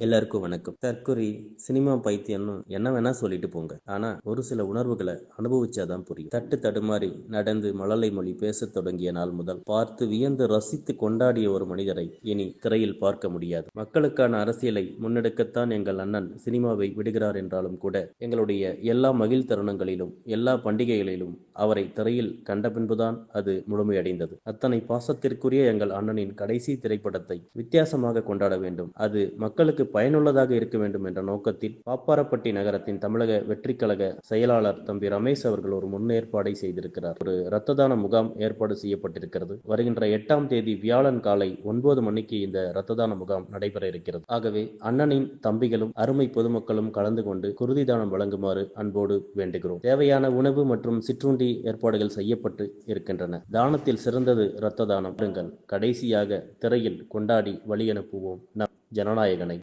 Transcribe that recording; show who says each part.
Speaker 1: எல்லாருக்கும் வணக்கம். தற்குறி, சினிமா பைத்தியம்னு என்ன வேணா சொல்லிட்டு போங்க. ஆனா ஒரு சில உணர்வுகளை அனுபவிச்சாதான் புரியும். தட்டு தடுமாறி நடந்து மழலை மொழி பேசத் தொடங்கிய நாள் முதல் பார்த்து வியந்து ரசித்து கொண்டாடிய ஒரு மனிதரை இனி திரையில் பார்க்க முடியாது. மக்களுக்கான அரசியலை முன்னெடுக்கத்தான் எங்கள் அண்ணன் சினிமாவை விடுகிறார் என்றாலும் கூட எங்களுடைய எல்லா மகிழ் தருணங்களிலும் எல்லா பண்டிகைகளிலும் அவரை திரையில் கண்ட பின்புதான் அது முழுமையடைந்தது. அத்தனை பாசத்திற்குரிய எங்கள் அண்ணனின் கடைசி திரைப்படத்தை வித்தியாசமாக கொண்டாட வேண்டும். அது மக்களுக்கு பயனுள்ளதாக இருக்க வேண்டும் என்ற நோக்கத்தில் பாப்பாரப்பட்டி நகரத்தின் தமிழக வெற்றிக் கழக செயலாளர் தம்பி ரமேஷ் அவர்கள் ஒரு முன்னேற்பாடை செய்திருக்கிறார். ஒரு இரத்த தான முகாம் ஏற்பாடு செய்யப்பட்டிருக்கிறது. வருகின்ற 8ஆம் தேதி வியாழன் காலை 9 மணிக்கு இந்த இரத்த தான முகாம் நடைபெற இருக்கிறது. ஆகவே அண்ணனின் தம்பிகளும் அருமை பொதுமக்களும் கலந்து கொண்டு குருதி தானம் வழங்குமாறு அன்போடு வேண்டுகிறோம். தேவையான உணவு மற்றும் சிற்றுண்டி ஏற்பாடுகள் செய்யப்பட்டு இருக்கின்றன. தானத்தில் சிறந்தது இரத்த தானம். கடைசியாக திரையில் கொண்டாடி வழி அனுப்புவோம் நம் ஜனநாயகனை.